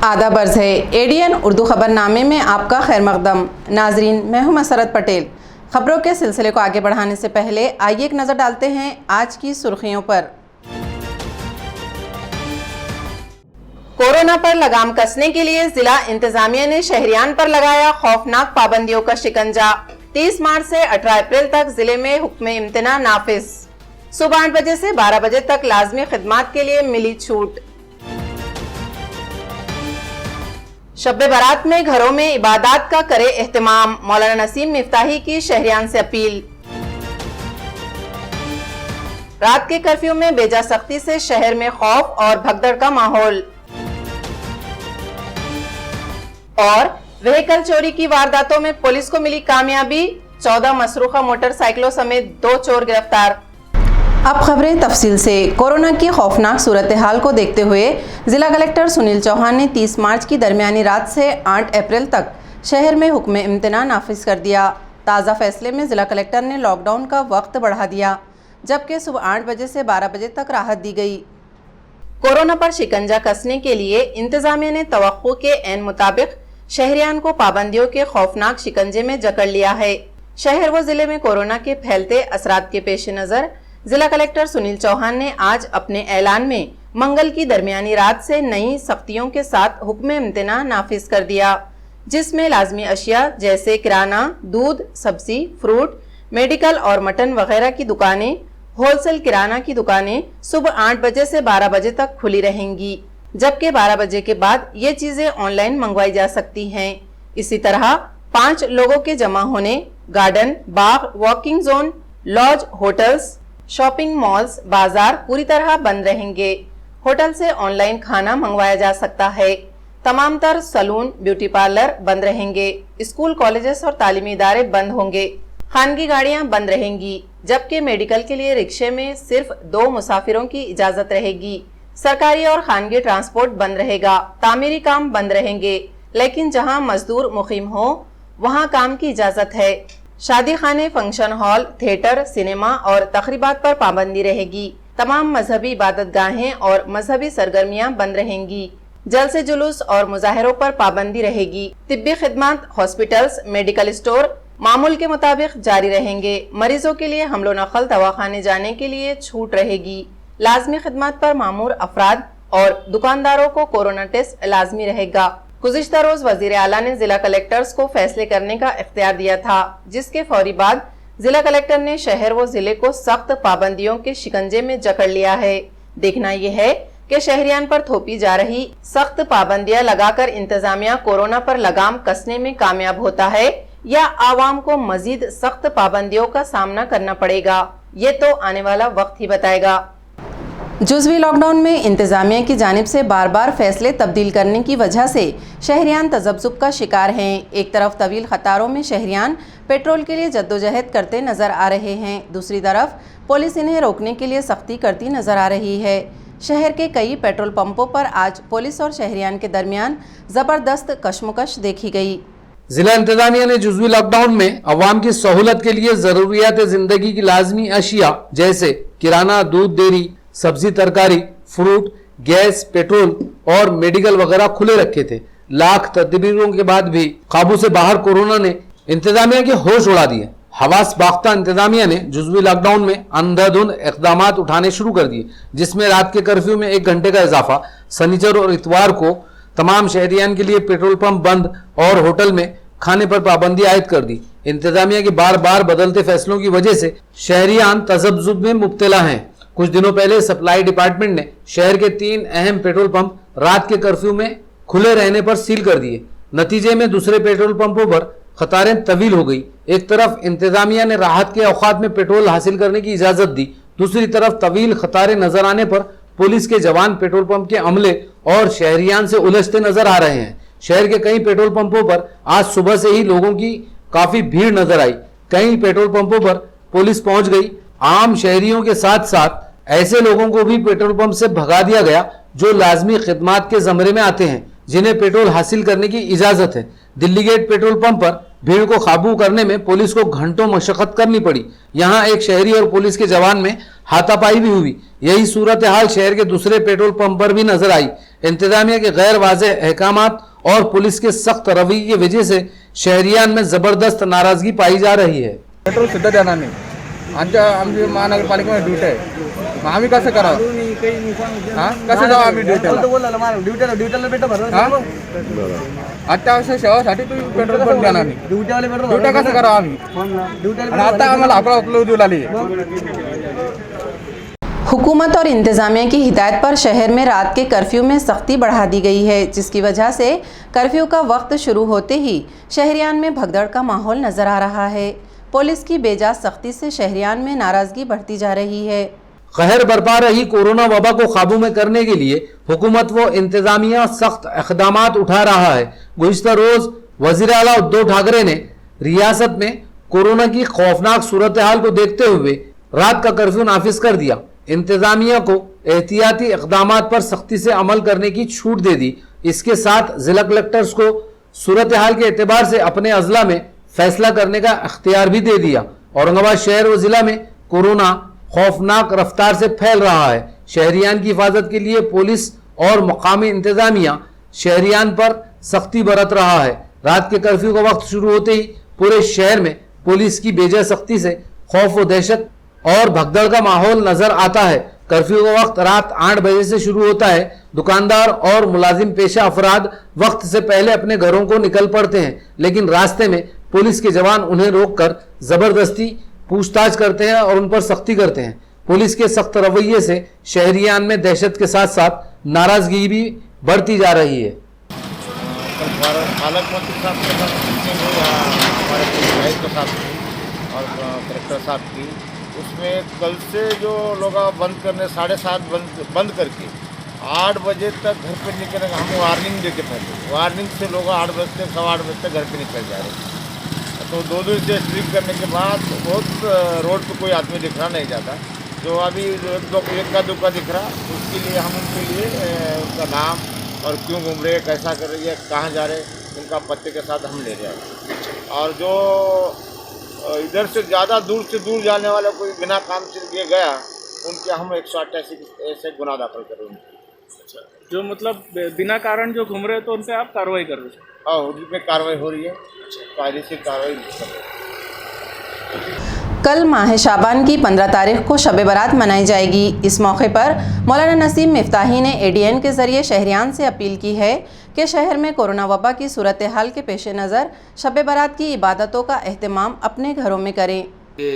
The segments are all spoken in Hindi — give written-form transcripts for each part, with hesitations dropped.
आदाब अर्ज़ है एडीएन उर्दू ख़बरनामे में आपका खैर मक़दम। नाजरीन, मैं हूं मसरत पटेल। ख़बरों के सिलसिले को आगे बढ़ाने से पहले आइए एक नज़र डालते हैं आज की सुर्खियों पर। कोरोना पर लगाम कसने के लिए जिला इंतजामिया ने शहरियान पर लगाया खौफनाक पाबंदियों का शिकंजा। 30 मार्च से 18 अप्रैल तक जिले में हुक्म इम्तिना नाफिज। सुबह 8 बजे से 12 बजे तक लाजमी खिदमात के लिए मिली छूट। शब्बे बारात में घरों में इबादत का करे एहतमाम, मौलाना नसीम मिफ्ताही की शहरियान से अपील। रात के कर्फ्यू में बेजा सख्ती से शहर में खौफ और भगदड़ का माहौल। और व्हीकल चोरी की वारदातों में पुलिस को मिली कामयाबी, 14 मसरूखा मोटरसाइकिलों समेत 2 चोर गिरफ्तार। अब खबरें तफसील से। कोरोना की खौफनाक सूरत हाल को देखते हुए जिला कलेक्टर सुनील चौहान ने 30 मार्च की दरमियानी रात से 8 अप्रैल तक शहर में हुक्म इम्तिना नाफिज कर दिया। ताज़ा फैसले में जिला कलेक्टर ने लॉकडाउन का वक्त बढ़ा दिया, जबकि सुबह 8 बजे से 12 बजे तक राहत दी गई। कोरोना पर शिकंजा कसने के लिए इंतजामिया ने तवक्को के ऐन मुताबिक शहरियान को पाबंदियों के खौफनाक शिकंजे में जकड़ लिया है। शहर व जिले में कोरोना के फैलते असरात के पेश नजर जिला कलेक्टर सुनील चौहान ने आज अपने ऐलान में मंगल की दरमियानी रात से नई सख्तियों के साथ हुक्म इम्तिना नाफिज कर दिया, जिसमें लाजमी अशिया जैसे किराना, दूध, सब्जी, फ्रूट, मेडिकल और मटन वगैरह की दुकानें, होलसेल किराना की दुकानें सुबह 8 बजे से 12 बजे तक खुली रहेंगी, जबकि 12 बजे के बाद ये चीजें ऑनलाइन मंगवाई जा सकती हैं। इसी तरह 5 लोगों के जमा होने, गार्डन, बाग, walking zone, lodge, hotels, shopping malls, बाजार पूरी तरह बंद रहेंगे। होटल से ऑनलाइन खाना मंगवाया जा सकता है। तमाम तर सलून, ब्यूटी पार्लर बंद रहेंगे। स्कूल, कॉलेजेस और तालीमी इदारे बंद होंगे। खानगी गाड़ियां बंद रहेंगी, जबकि मेडिकल के लिए रिक्शे में सिर्फ 2 मुसाफिरों की इजाजत रहेगी। सरकारी और खानगी ट्रांसपोर्ट बंद रहेगा। तामीरी काम बंद रहेंगे, लेकिन जहां मजदूर मुकीम हो वहां काम की इजाजत है। शादी खाने, फंक्शन हॉल, थिएटर, सिनेमा और तकरीबात पर पाबंदी रहेगी। तमाम मजहबी इबादत गाहें और मजहबी सरगर्मियां बंद रहेंगी। जलसे जुलूस और मुजाहिरों पर पाबंदी रहेगी। तिब्बी खिदमत, हॉस्पिटल्स, मेडिकल स्टोर मामूल के मुताबिक जारी रहेंगे। मरीजों के लिए हमलो नकल दवाखाने जाने के लिए छूट रहेगी। लाजमी खिदमत पर मामूर अफराद और दुकानदारों को कोरोना टेस्ट लाजमी रहेगा। गुज़िश्ता रोज वजीर आला ने जिला कलेक्टर्स को फैसले करने का इख्तियार दिया था, जिसके फौरी बाद जिला कलेक्टर ने शहर व जिले को सख्त पाबंदियों के शिकंजे में जकड़ लिया है। देखना यह है कि शहरियान पर थोपी जा रही सख्त पाबंदियां लगाकर इंतजामिया कोरोना पर लगाम कसने में कामयाब होता है या आवाम को मजीद सख्त पाबंदियों का सामना करना पड़ेगा। ये तो आने वाला वक्त ही बताएगा। जुज़वी लॉकडाउन में इंतजामिया की जानिब से बार बार फैसले तब्दील करने की वजह से शहरियान तजब्जुब का शिकार हैं। एक तरफ तवील क़तारों में शहरियान पेट्रोल के लिए जद्दोजहद करते नज़र आ रहे हैं, दूसरी तरफ पुलिस इन्हें रोकने के लिए सख्ती करती नज़र आ रही है। शहर के कई पेट्रोल पंपों पर आज पुलिस और शहरियान के दरमियान ज़बरदस्त कशमकश देखी गई। जिला इंतजामिया ने जुज़वी लॉकडाउन में अवाम की सहूलत के लिए ज़रूरियात ज़िंदगी की लाजमी अशिया जैसे किराना, दूध, डेयरी, सब्जी, तरकारी, फ्रूट, गैस, पेट्रोल और मेडिकल वगैरह खुले रखे थे। लाख तदबीरों के बाद भी काबू से बाहर कोरोना ने इंतजामिया के होश उड़ा दिए। हवास बाख्ता इंतजामिया ने जुज़वी लॉकडाउन में अंधाधुंध इक़दाम उठाने शुरू कर दिए, जिसमें रात के कर्फ्यू में 1 घंटे का इजाफा, शनिचर और इतवार को तमाम शहरियान के लिए पेट्रोल पंप बंद और होटल में खाने पर पाबंदी आयद कर दी। इंतजामिया के बार बार बदलते फैसलों की वजह से शहरियान तजब्जुब में मुब्तला हैं। कुछ दिनों पहले सप्लाई डिपार्टमेंट ने शहर के 3 अहम पेट्रोल पंप रात के कर्फ्यू में खुले रहने पर सील कर दिए। नतीजे में दूसरे पेट्रोल पंपों पर कतारें तवील हो गई। एक तरफ इंतजामिया ने राहत के औकात में पेट्रोल हासिल करने की इजाजत दी, दूसरी तरफ तवील कतारें नजर आने पर पुलिस के जवान पेट्रोल पंप के अमले और शहरियान से उलझते नजर आ रहे हैं। शहर के कई पेट्रोल पंपों पर आज सुबह से ही लोगों की काफी भीड़ नजर आई। कई पेट्रोल पंपों पर पुलिस पहुंच गई। आम शहरियों के साथ साथ ऐसे लोगों को भी पेट्रोल पंप से भगा दिया गया जो लाजमी खिदमात के जमरे में आते हैं, जिन्हें पेट्रोल हासिल करने की इजाजत है। दिल्ली गेट पेट्रोल पंप पर भीड़ को काबू करने में पुलिस को घंटों मशक्कत करनी पड़ी। यहां एक शहरी और पुलिस के जवान में हाथापाई भी हुई। यही सूरत हाल शहर के दूसरे पेट्रोल पंप पर भी नजर आई। इंतजामिया के गैर वाज़ेह अहकामात और पुलिस के सख्त रवैये की वजह से शहरियान में जबरदस्त नाराजगी पाई जा रही है। पेट्रोल सुद्धा देणार नाही. आमची महानगरपालिकेमध्ये ड्युटी आहे, मग आम्ही कसं करावं? कसं जाऊ आम्ही ड्युटीला? अत्यावश्यक सेवासाठी तुम्ही पेट्रोल पण देणार नाही. ड्युटी कसं करावं आम्ही? आणि आता आम्हाला आपलं देऊ लागली. हुकूमत और इंतज़ामिया की हिदायत पर शहर में रात के कर्फ्यू में सख्ती बढ़ा दी गई है, जिसकी वजह से कर्फ्यू का वक्त शुरू होते ही शहरियान में भगदड़ का माहौल नज़र आ रहा है। पुलिस की बेजा सख्ती से शहरियान में नाराज़गी बढ़ती जा रही है। कहर बरपा रही कोरोना वबा को काबू में करने के लिए हुकूमत व इंतजामिया सख्त इक़दामात उठा रहा है। गुज़िश्ता रोज़ वज़ीर आला उद्धव ठाकरे ने रियासत में कोरोना की खौफनाक सूरत हाल को देखते हुए रात का कर्फ्यू नाफिज कर दिया। इंतजामिया को एहतियाती इक़दामात पर सख्ती से अमल करने की छूट दे दी। इसके साथ ज़िला कलेक्टर्स को सूरत हाल के एतबार से अपने अजला में फैसला करने का इख्तियार भी दे दिया। औरंगाबाद शहर व ज़िला में कोरोना खौफनाक रफ्तार से फैल रहा है। शहरियान की हिफाजत के लिए पुलिस और मकामी इंतजामिया शहरियान पर सख्ती बरत रहा है। रात के कर्फ्यू का वक्त शुरू होते ही पूरे शहर में पुलिस की बेजा सख्ती से खौफ व दहशत और भगदड़ का माहौल नजर आता है। कर्फ्यू का वक्त रात 8 बजे से शुरू होता है। दुकानदार और मुलाजिम पेशा अफराद वक्त से पहले अपने घरों को निकल पड़ते हैं, लेकिन रास्ते में पुलिस के जवान उन्हें रोककर जबरदस्ती पूछताछ करते हैं और उन पर सख्ती करते हैं। पुलिस के सख्त रवैये से शहरियान में दहशत के साथ साथ नाराजगी भी बढ़ती जा रही है। पालक मंत्री साहब के साथ मीटिंग हुई, हमारे विधायक के साथ और कलेक्टर साहब की। उसमें कल से जो लोग बंद करने 7:30 बंद करके 8 बजे तक घर पे निकलने का हम वार्निंग देते। पहले वार्निंग से लोग 8 बजे तक 8:15 बजे तक घर पे निकल जा रहे। तो 2 दिन से स्ट्रिक्ट करने के बाद बहुत रोड पे कोई आदमी दिख रहा नहीं जाता। जो अभी एक का दुका दिख रहा, उसके लिए हम उनके लिए उनका नाम और क्यों घूम रहे, कैसा कर रही है, कहाँ जा रहे, उनका पत्ते के साथ हम ले रहे हैं। और जो इधर से ज़्यादा दूर से दूर जाने वाला कोई बिना काम से लिए गया, उनके हम 188 ऐसे गुनाह दाखिल कर रहे हैं। अच्छा, जो मतलब बिना कारण जो घूम रहे हैं तो उन पर आप कार्रवाई कर रहे हैं? हाँ, उन पर कार्रवाई हो रही है, कायदेशीर कार्रवाई कर रहे हैं। कल माह शाबान की 15 तारीख को शब बारात मनाई जाएगी। इस मौके पर मौलाना नसीम मिफ्ताही ने ADN के ज़रिए शहरियान से अपील की है कि शहर में कोरोना वबा की सूरत हाल के पेश नज़र शब बारात की इबादतों का एहतमाम अपने घरों में करें। के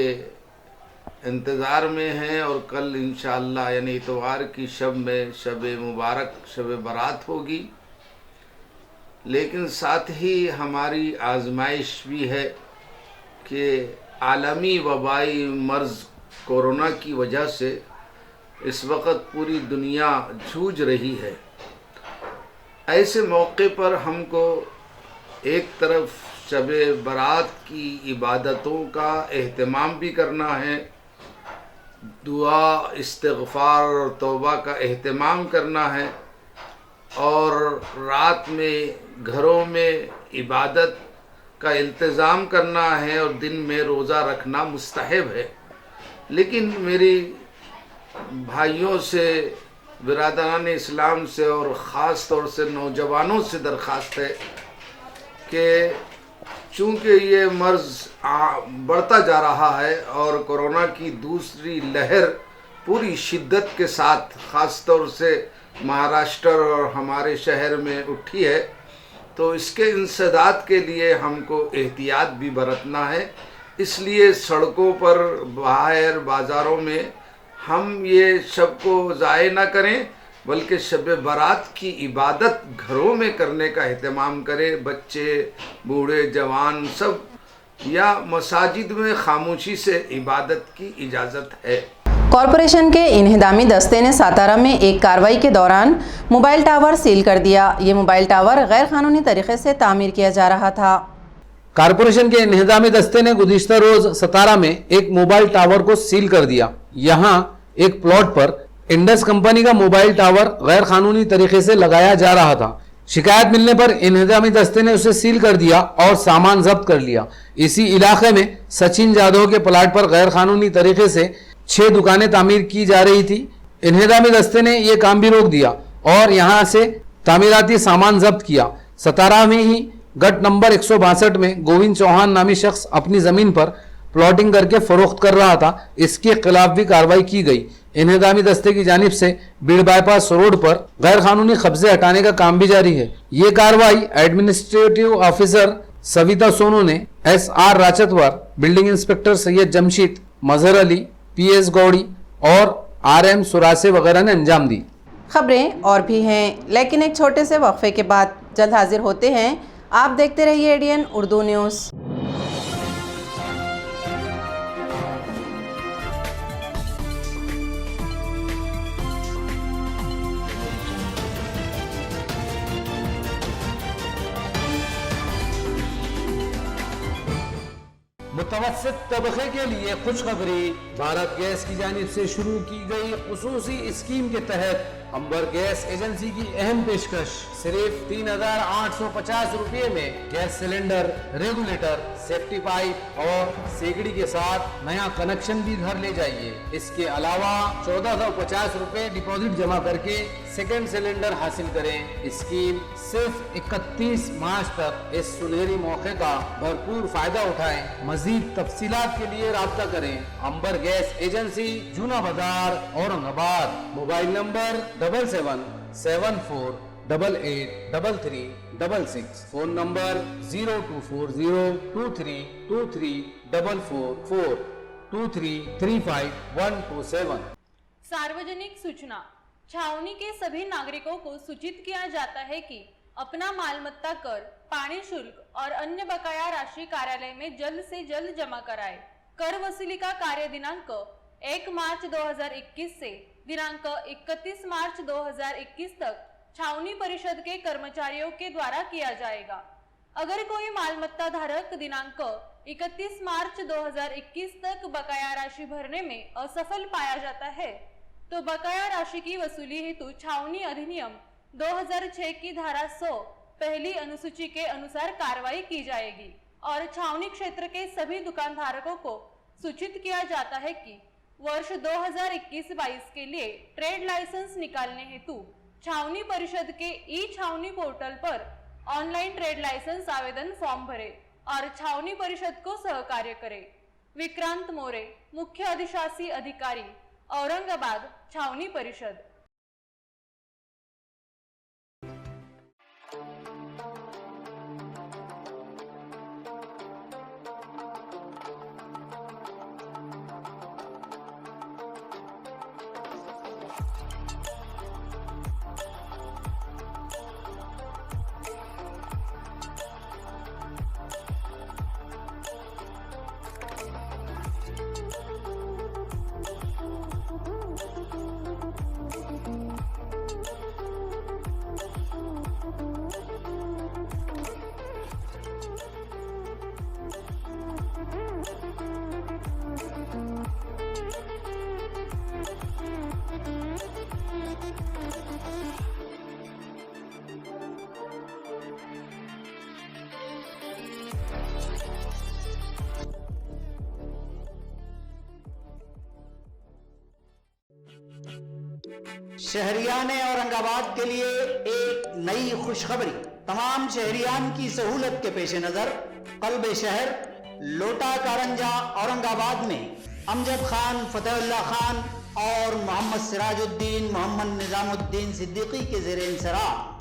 इंतज़ार में हैं और कल इंशाअल्लाह यानी इतवार की शब में शब मुबारक शब बारात होगी। लेकिन साथ ही हमारी आजमाइश भी है कि आलमी वबाई मर्ज़ कोरोना की वजह से इस वक्त पूरी दुनिया जूझ रही है। ऐसे मौके पर हमको एक तरफ शब बारात की इबादतों का एहतमाम भी करना है, दुआ इस्तिग़फ़ार और तौबा का एहतमाम करना है, और रात में घरों में इबादत का इंतज़ाम करना है और दिन में रोज़ा रखना मुस्तहब है। लेकिन मेरी भाइयों से, बिरादरान इस्लाम से और ख़ास तौर से नौजवानों से दरख्वास्त है कि चूँकि ये मर्ज़ बढ़ता जा रहा है और कोरोना की दूसरी लहर पूरी शिद्दत के साथ ख़ास तौर से महाराष्ट्र और हमारे शहर में उठी है, तो इसके इंसदाद के लिए हमको एहतियात भी बरतना है। इसलिए सड़कों पर, बाहर बाज़ारों में हम ये शब को ज़ाय ना करें, बल्कि शब बारात की इबादत घरों में करने का एहतमाम करें। बच्चे, बूढ़े, जवान सब, या मसाजिद में खामोशी से इबादत की इजाज़त है। कॉरपोरेशन के इन्हिदामी दस्ते ने सातारा में एक कार्रवाई के दौरान मोबाइल टावर सील कर दिया। ये मोबाइल टावर गैर कानूनी तरीके से तामीर किया जा रहा था। कारपोरेशन के इन्हिदामी दस्ते ने गुज़िश्ता रोज सतारा में एक मोबाइल टावर को सील कर दिया। यहाँ एक प्लॉट पर इंडस कंपनी का मोबाइल टावर गैर कानूनी तरीके से लगाया जा रहा था। शिकायत मिलने पर इन्हिदामी दस्ते ने उसे सील कर दिया और सामान जब्त कर लिया। इसी इलाके में सचिन जाधव के प्लाट पर गैर कानूनी तरीके से 6 दुकानें तामीर की जा रही थी। इन्हिदामी दस्ते ने यह काम भी रोक दिया और यहां से तामीराती सामान जब्त किया। सतारा में ही गट नंबर 162 में गोविंद चौहान नामी शख्स अपनी जमीन पर प्लॉटिंग करके फरोख्त कर रहा था। इसके खिलाफ भी कार्रवाई की गई। इन्हदामी दस्ते की जानिब से बीड़ बाईपास रोड पर गैर कानूनी कब्जे हटाने का काम भी जारी है। ये कार्रवाई एडमिनिस्ट्रेटिव ऑफिसर सविता सोनू ने SR Rachatwar, building inspector Syed Jamshid, Mazhar Ali, PS Gaudi और RM सुरासे वगैरह ने अंजाम दी। खबरें और भी हैं, लेकिन एक छोटे से वक्फे के बाद जल्द हाजिर होते हैं। आप देखते रहिए ADN उर्दू न्यूज़। मुतवस्सित तबके के लिए खुशखबरी। भारत गैस की जानिब से शुरू की गई खुसूसी स्कीम के तहत अंबर गैस एजेंसी की अहम पेशकश। सिर्फ 3,850 रुपये में gas cylinder, regulator, safety pipe और सेगड़ी के साथ नया कनेक्शन भी घर ले जाइए। इसके अलावा 1450 रुपये डिपॉजिट जमा करके सेकंड सिलेंडर हासिल करें। स्कीम सिर्फ 31 मार्च तक। इस सुनहरी मौके का भरपूर फायदा उठाएं। मजीद तफसीलात के लिए राब्ता करें अंबर गैस एजेंसी, जूना बाजार, Aurangabad. Mobile number 7774883366। Phone number 0240232344 23351227। सार्वजनिक सूचना। छावनी के सभी नागरिकों को सूचित किया जाता है कि अपना मालमत्ता कर, पानी शुल्क और अन्य बकाया राशि कार्यालय में जल्द से जल्द जमा कराएं। कर वसूली का कार्य दिनांक 1 मार्च 2021 से दिनांक 31 मार्च 2021 तक छावनी परिषद के कर्मचारियों के द्वारा किया जाएगा। अगर कोई मालमत्ता धारक दिनांक 31 मार्च 2021 तक बकाया राशि भरने में असफल पाया जाता है तो बकाया राशि की वसूली हेतु छावनी अधिनियम 2006 की धारा 100 पहली अनुसूची के अनुसार कार्रवाई की जाएगी और छावनी क्षेत्र के सभी दुकानधारकों को सूचित किया जाता है कि वर्ष 2021-22 के लिए ट्रेड लाइसेंस निकालने हेतु छावनी परिषद के ई-छावनी पोर्टल पर ऑनलाइन ट्रेड लाइसेंस आवेदन फॉर्म भरे और छावनी परिषद को सहकार्य करे। विक्रांत मोरे, मुख्य अधिशासी अधिकारी, औरंगाबाद, छावनी परिषद। शहरियान औरंगाबाद के लिए एक नई खुशखबरी। तमाम शहरियान की सहूलत के पेश नजर कल्ब शहर लोटा कारंजा औरंगाबाद में अमजद खान, फतेहुल्लाह खान और मोहम्मद सिराजुद्दीन, मोहम्मद निजामुद्दीन सिद्दीकी के ज़ेर इंसराह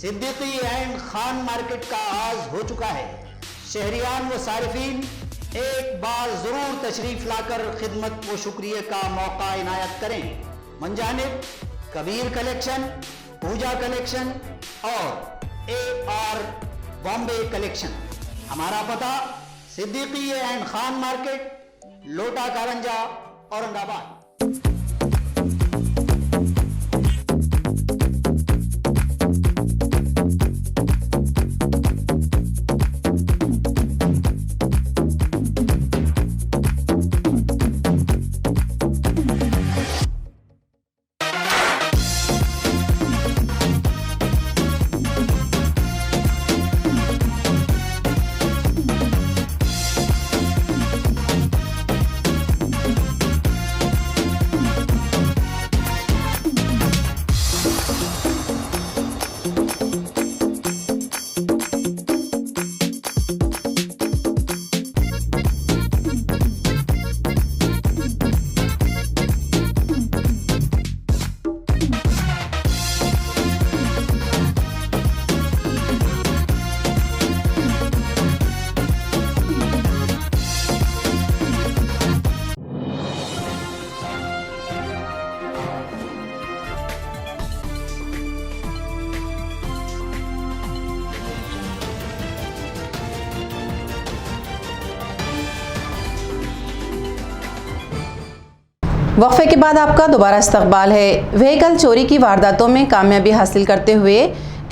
सिद्दीकी एंड खान मार्केट का आगाज हो चुका है। शहरियान व सारिफीन एक बार जरूर तशरीफ लाकर खिदमत व शुक्रिया का मौका इनायत करें। मंजानिब कबीर कलेक्शन, पूजा कलेक्शन और AR बॉम्बे कलेक्शन। हमारा पता सिद्दीकी एंड खान मार्केट, लोटा कारंजा, औरंगाबाद। वक्फे के बाद आपका दोबारा इस्तकबाल है। व्हीकल चोरी की वारदातों में कामयाबी हासिल करते हुए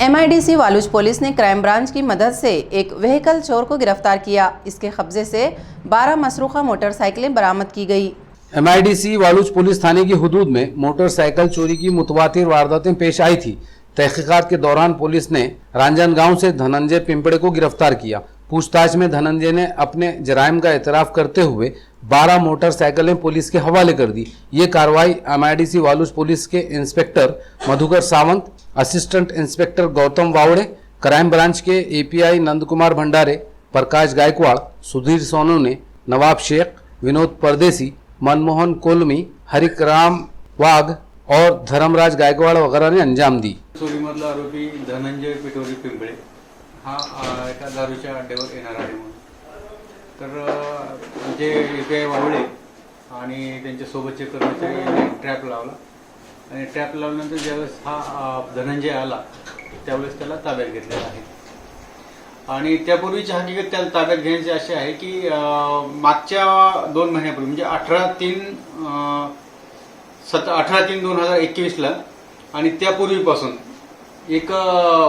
MIDC वालूज पुलिस ने क्राइम ब्रांच की मदद से एक व्हीकल चोर को गिरफ्तार किया। इसके कब्जे से 12 मसरूखा मोटरसाइकिलें बरामद की गई। MIDC वालूज पुलिस थाने की हुदूद में मोटरसाइकिल चोरी की मुतवातिर वारदातें पेश आई थी। तहकीकात के दौरान पुलिस ने रांजनगांव से धनंजय पिंपड़े को गिरफ्तार किया। पूछताछ में धनंजय ने अपने जराइम का एतराफ़ करते हुए 12 मोटरसाइकिलें पुलिस के हवाले कर दी। ये कार्रवाई MIDC वालूज पुलिस के inspector Madhukar Sawant, assistant inspector Gautam Wawde, crime branch के API नंद कुमार भंडारे, प्रकाश गायकवाड़, सुधीर सोनोने, नवाब शेख, विनोद परदेसी, मनमोहन कोलमी, हरिकराम वाघ और धर्मराज गायकवाड़ वगैरह ने अंजाम दी। चोरीमधला आरोपी धनंजय पिठोरी पिंपळे हा एका दारूच्या अड्ड्यावर येणार आहे म्हणून तर जे API वावळे आणि त्यांच्या सोबतचे कर्मचारी यांनी ट्रॅप लावला आणि ट्रॅप लावल्यानंतर ज्यावेळेस हा धनंजय आला त्यावेळेस त्याला ताब्यात घेतलेला आहे आणि त्यापूर्वीची हकीकत त्याला ताब्यात घेण्याची अशी आहे की मागच्या 2 महिन्यापूर्वी म्हणजे 18/3/2021 ला आणि त्यापूर्वीपासून एक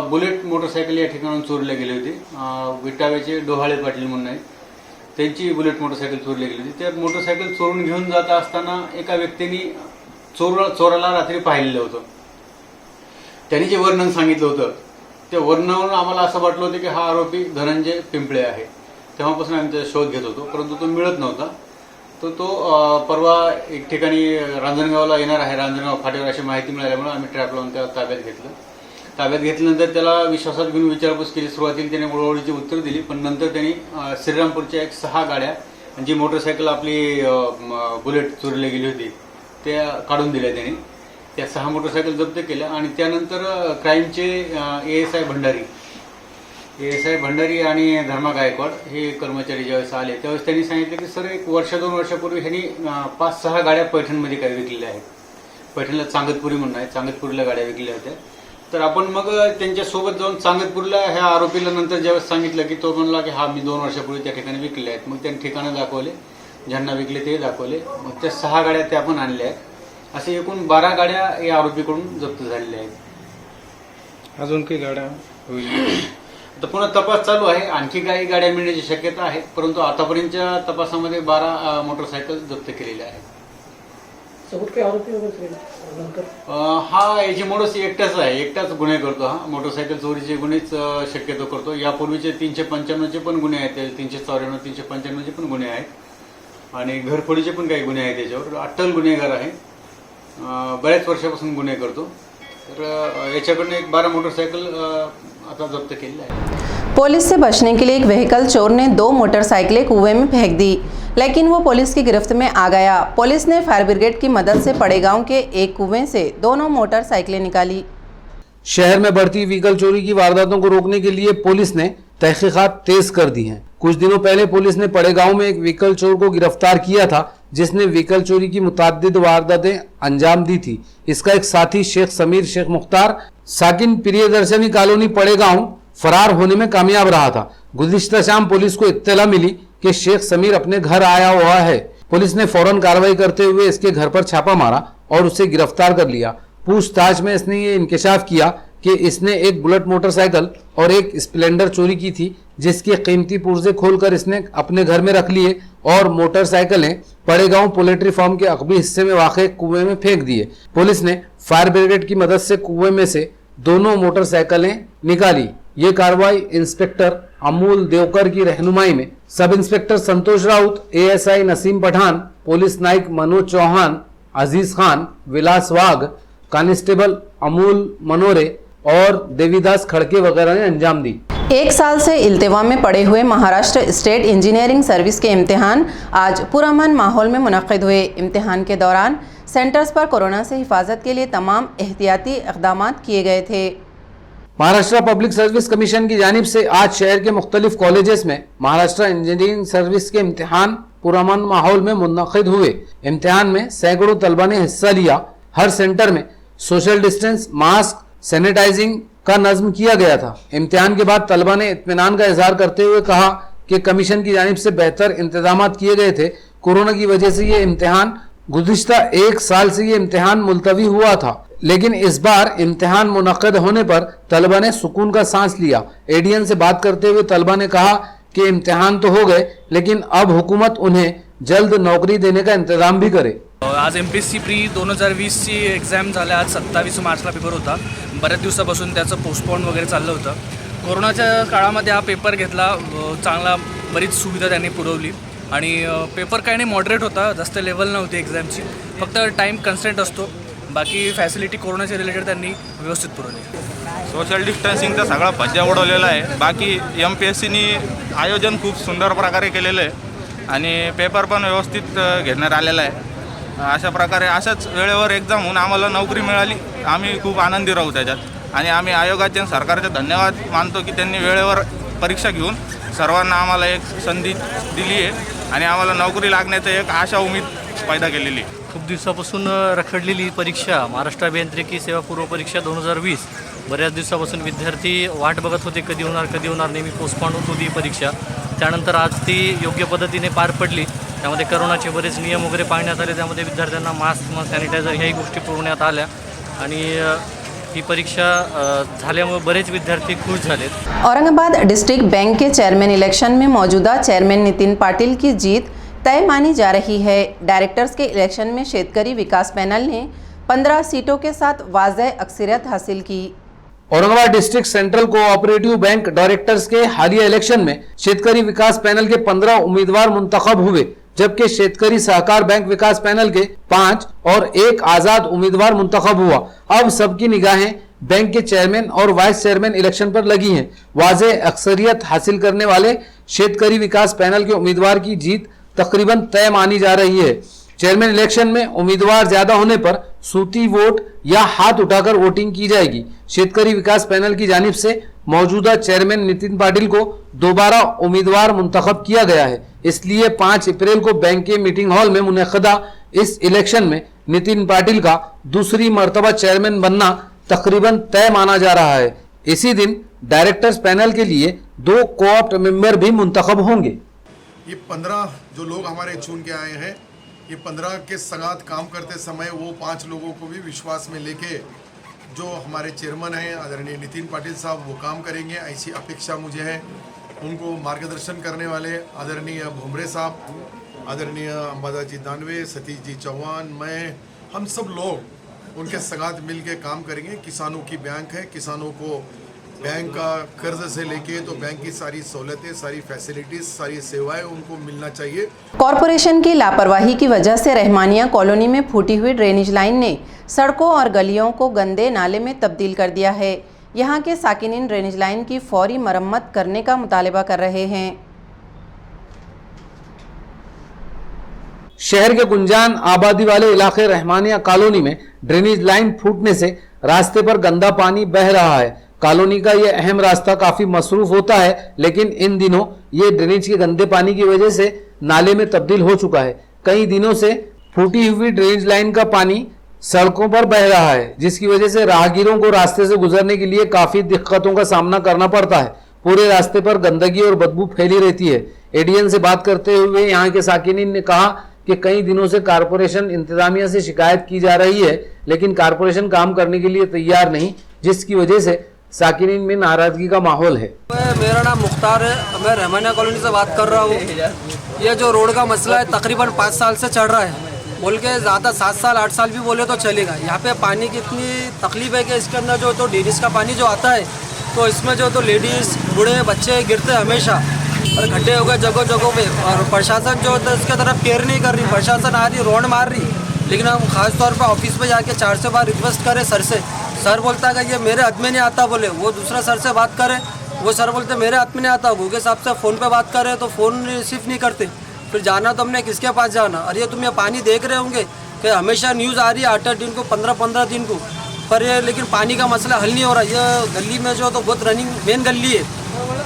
बुलेट मोटरसायकल या ठिकाणून चोरल्या गेली होती। विटाव्याचे डोहाळे पाटील म्हणून आहे, त्यांची बुलेट मोटरसायकल चोरली गेली होती। त्या मोटरसायकल चोरून घेऊन जात असताना एका व्यक्तीने चोराला रात्री पाहिलेलं होतं। त्यांनी जे वर्णन सांगितलं होतं त्या वर्णनावरून आम्हाला असं वाटलं होतं की हा आरोपी धनंजय पिंपळे आहे। तेव्हापासून आम्ही त्याचा शोध घेत होतो, परंतु तो मिळत नव्हता। तो परवा एक ठिकाणी रांजणगावला येणार आहे, रांजणगाव फाट्यावर अशी माहिती मिळाल्यामुळे आम्ही ट्रॅप लावून त्याला ताब्यात घेतलं। ताब्यात घेतल्यानंतर त्याला विश्वासात घेऊन विचारपूस केली। सुरुवातीला त्याने वळवळीची उत्तर दिली, पण नंतर त्यांनी श्रीरामपूरच्या एक 6 गाड्या जी मोटरसायकल आपली बुलेट चोरीला गेली होती त्या काढून दिल्या त्यांनी। त्या 6 मोटरसायकल जप्त केल्या आणि त्यानंतर क्राईमचे ASI भंडारी आणि धर्मा गायकवाड हे कर्मचारी ज्यावेळेस आले त्यावेळेस त्यांनी सांगितलं की सर 1-2 वर्षापूर्वी ह्यांनी 5-6 गाड्या पैठणमध्ये काही विकलेल्या आहेत। पैठणला चांगतपुरी म्हणून आहे, चांगतपुरीला गाड्या विकल्या होत्या। तर आपण मग त्यांच्यासोबत जाऊन चांगतपूरला ह्या आरोपीला नंतर ज्यावेळेस सांगितलं की तो म्हणला की हा मी 2 वर्षापूर्वी त्या ठिकाणी विकले आहेत। मग त्यांनी ठिकाणं दाखवले, ज्यांना विकले ते दाखवले, मग त्या 6 गाड्या त्या पण आणल्या आहेत। असे एकूण 12 गाड्या या आरोपीकडून जप्त झालेल्या आहेत। अजून काही गाड्या होईल तर पुन्हा तपास चालू आहे, आणखी काही गाड्या मिळण्याची शक्यता आहे, परंतु आतापर्यंतच्या तपासामध्ये 12 मोटरसायकल जप्त केलेल्या आहेत। हा एजमोडस एकटाच आहे, एकटाच गुन्हे करतो। हा मोटरसायकल चोरीचे गुन्हेच शक्यतो करतो। यापूर्वीचे 395चे पण गुन्हे आहेत, 394 395चे पण गुन्हे आहेत आणि घरफोडीचे पण काही गुन्हे आहेत। त्याच्यावर अट्टल गुन्हेगार आहे, बऱ्याच वर्षापासून गुन्हे करतो। तर याच्याकडनं एक 12 मोटरसायकल आता जब्त केलेला है। पुलिस से बचने के लिए एक व्हीकल चोर ने 2 मोटरसाइकिलें कुएं में फेंक दी, लेकिन वो पुलिस की गिरफ्त में आ गया। पुलिस ने फायर ब्रिगेड की मदद से पड़ेगांव के एक कुएं से दोनों मोटरसाइकिलें निकाली। शहर में बढ़ती व्हीकल चोरी की वारदातों को रोकने के लिए पुलिस ने तहकीकात तेज कर दी हैं। कुछ दिनों पहले पुलिस ने पड़ेगांव में एक व्हीकल चोर को गिरफ्तार किया था, जिसने व्हीकल चोरी की मुतअद्दिद वारदातें अंजाम दी थी। इसका एक साथी शेख समीर शेख मुख्तार साकिन प्रियदर्शनी कॉलोनी पड़ेगांव फरार होने में कामयाब रहा था। गुज़िश्ता शाम पुलिस को इत्तला मिली कि शेख समीर अपने घर आया हुआ है। पुलिस ने फौरन कार्रवाई करते हुए इसके घर पर छापा मारा और उसे गिरफ्तार कर लिया। पूछताछ में इसने ये इंकशाफ किया कि इसने एक बुलेट मोटरसाइकिल और एक स्प्लेंडर चोरी की थी, जिसके कीमती पुर्जे खोलकर इसने अपने घर में रख लिए और मोटरसाइकिलें पड़ेगांव पोल्ट्री फार्म के अकबी हिस्से में वाक़े कुएं में फेंक दिए। पुलिस ने फायर ब्रिगेड की मदद से कुएं में से दोनों मोटरसाइकिलें निकाली। ये कार्रवाई इंस्पेक्टर अमूल देवकर की रहनुमाई में सब इंस्पेक्टर संतोष राउत, ASI नसीम पठान, पुलिस नायक मनोज चौहान, अजीज खान, विलास वाघ, कांस्टेबल अमूल मनोरे और देवीदास खड़के वगैरह ने अंजाम दी। 1 साल से इल्तिवा में पड़े हुए महाराष्ट्र स्टेट इंजीनियरिंग सर्विस के इम्तिहान आज पुरअमन माहौल में मुनक्किद हुए। इम्तिहान के दौरान सेंटर्स पर कोरोना से हिफाजत के लिए तमाम एहतियाती इक़दाम किए गए थे। महाराष्ट्र पब्लिक सर्विस कमीशन की जानिब से आज शहर के मुख्तलिफ कॉलेजेस में महाराष्ट्र इंजीनियरिंग सर्विस के इम्तिहान पुरअमन माहौल में मुनक्किद हुए। इम्तिहान में सैकड़ों तलबा ने हिस्सा लिया। हर सेंटर में सोशल डिस्टेंस, मास्क, सैनिटाइजिंग का नज़्म किया गया था। इम्तिहान के बाद तलबा ने इत्मीनान का इजहार करते हुए कहा कि कमीशन की जानिब से बेहतर इंतजाम किए गए थे। कोरोना की वजह से ये इम्तिहान गुज़िश्ता एक साल से ये इम्तिहान मुलतवी हुआ था, लेकिन इस बार इम्तिहान मुनक्कद होने पर तलबा ने सुकून का सांस लिया। एडीएन से बात करते हुए तलबा ने कहा कि इम्तिहान तो हो गए, लेकिन अब हुकूमत उन्हें जल्द नौकरी देने का इंतजाम भी करे। आज MPSC प्री 2020ची एक्झाम झाल्या। आज 27 मार्चला पेपर होता। बऱ्याच दिवसापासून त्याचं पोस्टपोन वगैरे चाललं होतं। कोरोनाच्या काळामध्ये हा पेपर घेतला, चांगला बरीच सुविधा त्यांनी पुरवली आणि पेपर काही नाही, मॉडरेट होता, जास्त लेवल नव्हती एक्झामची, फक्त टाईम कन्स्टंट असतो, बाकी फॅसिलिटी कोरोनाच्या रिलेटेड त्यांनी व्यवस्थित पुरवली। सोशल डिस्टन्सिंगचा सगळा फज्जा उडवलेला आहे। बाकी MPSCनी आयोजन खूप सुंदर प्रकारे केलेलं आहे आणि पेपर पण व्यवस्थित घेण्यात आलेला आहे। अशा प्रकारे अशाच वेळेवर एक्झाम होऊन आम्हाला नोकरी मिळाली, आम्ही खूप आनंदी राहू त्याच्यात आणि आम्ही आयोगाचे आणि सरकारचे धन्यवाद मानतो की त्यांनी वेळेवर परीक्षा घेऊन सर्वांना आम्हाला एक संधी दिली आहे आणि आम्हाला नोकरी लागण्याचं एक आशा उमेद पैदा केलेली आहे। खूप दिवसापासून रखडलेली परीक्षा महाराष्ट्र अभियांत्रिकी सेवा पूर्व परीक्षा 2020 बऱ्याच दिवसापासून विद्यार्थी वाट बघत होते, कधी होणार, नेहमी पोस्टपोन होत होती परीक्षा। त्यानंतर आज ती योग्य पद्धतीने पार पडली। त्यामध्ये करोनाचे बरेच नियम वगैरे पाळण्यात आले, त्यामध्ये विद्यार्थ्यांना मास्क, सॅनिटायझर ह्याही गोष्टी पुरवण्यात आल्या आणि ही परीक्षा झाल्यामुळे बरेच विद्यार्थी खुश झालेत। औरंगाबाद डिस्ट्रिक्ट बैंक के चेयरमैन इलेक्शन में मौजूदा चेयरमैन नितिन पाटिल की जीत तय मानी जा रही है। डायरेक्टर्स के इलेक्शन में शेतकरी विकास पैनल ने 15 सीटों के साथ वाज़ेह अक्सरियत हासिल की। Aurangabad district central cooperative bank directors के हालिया इलेक्शन में शेतकरी विकास पैनल के 15 उम्मीदवार मुंतखब हुए, जबकि शेतकरी सहकार बैंक विकास पैनल के 5 और 1 आजाद उम्मीदवार मुंतखब हुआ। अब सबकी निगाहें बैंक के चेयरमैन और वाइस चेयरमैन इलेक्शन पर लगी हैं। वाज़ेह अक्सरियत हासिल करने वाले शेतकरी विकास पैनल के उम्मीदवार की जीत तकरीबन तय मानी जा रही है। चेयरमैन इलेक्शन में उम्मीदवार ज्यादा होने पर सूती वोट या हाथ उठाकर वोटिंग की जाएगी। शेतकरी विकास पैनल की जानिब से मौजूदा चेयरमैन नितिन पाटिल को दोबारा उम्मीदवार मुंतखब किया गया है, इसलिए 5 अप्रैल को बैंक के मीटिंग हॉल में मुनक़दा इस इलेक्शन में नितिन पाटिल का दूसरी मरतबा चेयरमैन बनना तकरीबन तय माना जा रहा है। इसी दिन डायरेक्टर्स पैनल के लिए 2 कोऑप्ट मेंबर भी मुंतखब होंगे। ये 15 जो लोग हमारे चुन के आए हैं, ये 15 के साथ काम करते समय वो 5 लोगों को भी विश्वास में लेके जो हमारे चेयरमैन हैं आदरणीय नितिन पाटिल साहब वो काम करेंगे, ऐसी अपेक्षा मुझे है। उनको मार्गदर्शन करने वाले आदरणीय भुमरे साहब, आदरणीय अंबादाजी दानवे, सतीश जी चौहान, मैं, हम सब लोग उनके साथ मिल के काम करेंगे। किसानों की बैंक है, किसानों को बैंक का कर्ज से लेके तो बैंक की सारी सहूलतें, सारी फैसिलिटीज, सारी सेवाएं उनको मिलना चाहिए। कॉरपोरेशन की लापरवाही की वजह से रहमानिया कॉलोनी में फूटी हुई ड्रेनेज लाइन ने सड़कों और गलियों को गंदे नाले में तब्दील कर दिया है। यहाँ के साकिनीन ड्रेनेज लाइन की फौरी मरम्मत करने का मुतालबा कर रहे हैं। शहर के गुंजान आबादी वाले इलाके रहमानिया कॉलोनी में ड्रेनेज लाइन फूटने से रास्ते पर गंदा पानी बह रहा है। कॉलोनी का ये अहम रास्ता काफी मसरूफ होता है, लेकिन इन दिनों ये ड्रेनेज के गंदे पानी की वजह से नाले में तब्दील हो चुका है। कई दिनों से फूटी हुई ड्रेनेज लाइन का पानी सड़कों पर बह रहा है, जिसकी वजह से राहगीरों को रास्ते से गुजरने के लिए काफी दिक्कतों का सामना करना पड़ता है। पूरे रास्ते पर गंदगी और बदबू फैली रहती है। एडीएन से बात करते हुए यहाँ के साकिनीन ने कहा कि कई दिनों से कारपोरेशन इंतजामिया से शिकायत की जा रही है, लेकिन कारपोरेशन काम करने के लिए तैयार नहीं, जिसकी वजह से साकिनीन में नाराजगी का माहौल है। मेरा नाम मुख्तार है, मैं रहमानिया कॉलोनी से बात कर रहा हूँ। ये जो रोड का मसला है तकरीबन 5 साल से चल रहा है, बोल के ज़्यादा 7 साल 8 साल भी बोले तो चलेगा। यहाँ पे पानी की इतनी तकलीफ है कि इसके अंदर जो तो ड्रेनेज का पानी जो आता है तो इसमें जो तो लेडीज़, बूढ़े, बच्चे गिरते हैं हमेशा और गड्ढे हो गए जगह जगह पे। और प्रशासन जो होता है इसके तरफ केयर नहीं कर रही। प्रशासन आ रही, रोड मार रही, लेकिन हम खास तौर पर ऑफिस पे जाके 4 से बार रिक्वेस्ट करें सर से। सर बोलता है कि ये मेरे हाथ में नहीं आता, बोले वो दूसरा सर से बात करें, वो सर बोलते मेरे हाथ में नहीं आता। भूखे साहब से फ़ोन पे बात करें तो फ़ोन रिसीव नहीं करते। फिर जाना तो हमने किसके पास जाना। और ये तुम ये पानी देख रहे होंगे कि हमेशा न्यूज़ आ रही है 8-8 दिन को, 15-15 दिन को, पर ये लेकिन पानी का मसला हल नहीं हो रहा। ये गली में जो तो बहुत रनिंग मेन गली है,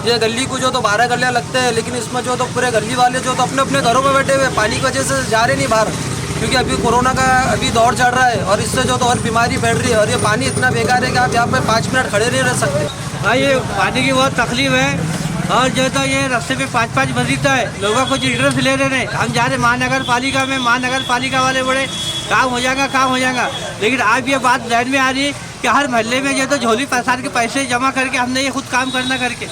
ये गली को जो तो 12 गलियाँ लगते हैं, लेकिन इसमें जो तो पूरे गली वाले जो तो अपने अपने घरों में बैठे हुए पानी की वजह से जा रहे नहीं बाहर, क्योंकि अभी कोरोना का अभी दौर चल रहा है और इससे जो तो और बीमारी फैल रही है। और ये पानी इतना बेकार है कि आप यहाँ पे 5 मिनट खड़े नहीं रह सकते। भाई ये पानी की बहुत तकलीफ है। और जो तो ये रास्ते पे 5-5 बजीता है, लोगों को इंटरेस्ट ले रहे हैं। हम जा रहे महानगर पालिका में, महानगर पालिका वाले बड़े काम हो जाएगा, लेकिन आज ये बात ध्यान में आ रही है कि हर महल्ले में जो तो झोली पसार के पैसे जमा करके हमने ये खुद काम करना करके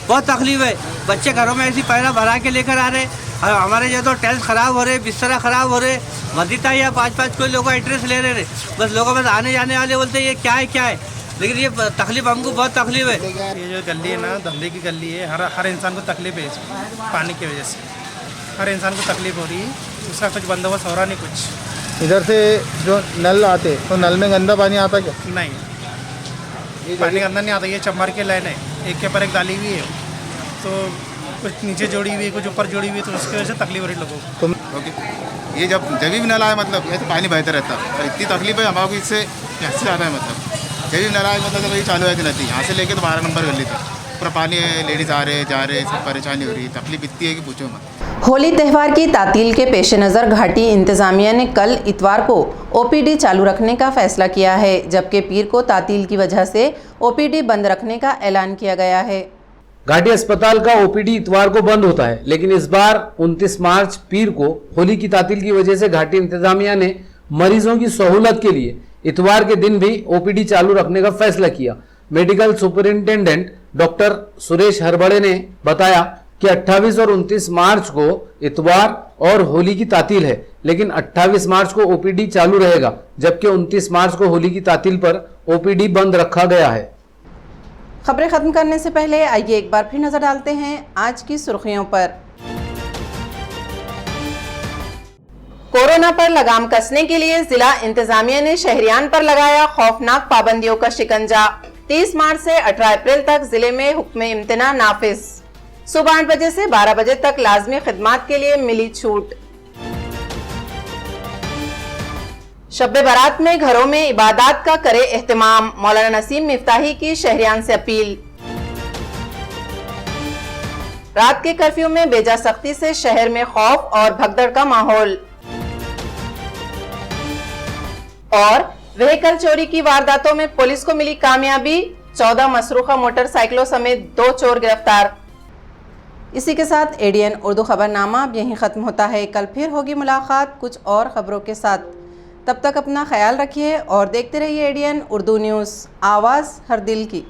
बहुत तकलीफ है। बच्चे घरों में ऐसी पैरा भरा के लेकर आ रहे, हमारे जो तो टेल्स ख़राब हो रहे, बिस्तरा ख़राब हो रहे, मदीता या 5-5 कोई लोगों इंटरेस्ट ले रहे, बस लोगों में आने जाने वाले बोलते ये क्या है, लेकिन ये तकलीफ हमको बहुत तकलीफ है। ये जो गली है ना, धंधे की गली है, हर इंसान को तकलीफ है इसमें, पानी की वजह से हर इंसान को तकलीफ हो रही है। उसका कुछ बंदोबस्त हो रहा नहीं कुछ। इधर से जो नल आते तो नल में गंदा पानी आता क्या? नहीं, पानी गंदा नहीं आता। ये चम्बार की लाइन है, एक के ऊपर एक डाली हुई है, तो कुछ नीचे जोड़ी हुई है, कुछ ऊपर जोड़ी हुई है, तो उसकी वजह से तकलीफ हो रही लोगों को। ओके, ये जब भी नल आए मतलब ऐसे पानी बहता रहता है और इतनी तकलीफ है हमारे को इससे कैसे ज़्यादा है। मतलब जब भी नल आए मतलब जब ये चालू है कि नहीं, यहाँ से लेके तो 12 नंबर गली तक पूरा पानी है, लेडीज़ आ रहे जा रहे, सब परेशानी हो रही है, तकलीफ इतनी है कि पूछो मत। होली त्यौहार की तातील के पेश नज़र घाटी इंतज़ामिया ने कल इतवार को ओपीडी चालू रखने का फैसला किया है, जबकि पीर को तातील की वजह से ओपीडी बंद रखने का ऐलान किया गया है। घाटी अस्पताल का ओपीडी इतवार को बंद होता है, लेकिन इस बार 29 मार्च पीर को होली की तातील की वजह से घाटी इंतजामिया ने मरीजों की सहूलत के लिए इतवार के दिन भी ओपीडी चालू रखने का फैसला किया। मेडिकल सुपरिंटेंडेंट डॉक्टर सुरेश हरबड़े ने बताया कि 28 और 29 मार्च को इतवार और होली की तातील है, लेकिन 28 मार्च को ओपीडी चालू रहेगा, जबकि 29 मार्च को होली की तातील पर ओपीडी बंद रखा गया है। खबरें खत्म करने से पहले आइए एक बार फिर नजर डालते हैं आज की सुर्खियों पर। कोरोना पर लगाम कसने के लिए जिला इंतजामिया ने शहरियान पर लगाया खौफनाक पाबंदियों का शिकंजा। 30 मार्च से 18 अप्रैल तक जिले में हुक्म इम्तिना नाफिज। सुबह 8 बजे से 12 बजे तक लाजमी खिदमात के लिए मिली छूट। शब्बे बारात में घरों में इबादत का करे एहतमाम, मौलाना नसीम मिफ्ताही की शहरियान से अपील। रात के कर्फ्यू में बेजा सख्ती से शहर में खौफ और भगदड़ का माहौल। और व्हीकल चोरी की वारदातों में पुलिस को मिली कामयाबी, 14 मसरूखा मोटरसाइकिलों समेत 2 चोर गिरफ्तार। इसी के साथ एडीएन उर्दू खबरनामा अब यहीं खत्म होता है। कल फिर होगी मुलाकात कुछ और खबरों के साथ। तब तक अपना ख्याल रखिए और देखते रहिए एडीएन उर्दू न्यूज़, आवाज़ हर दिल की।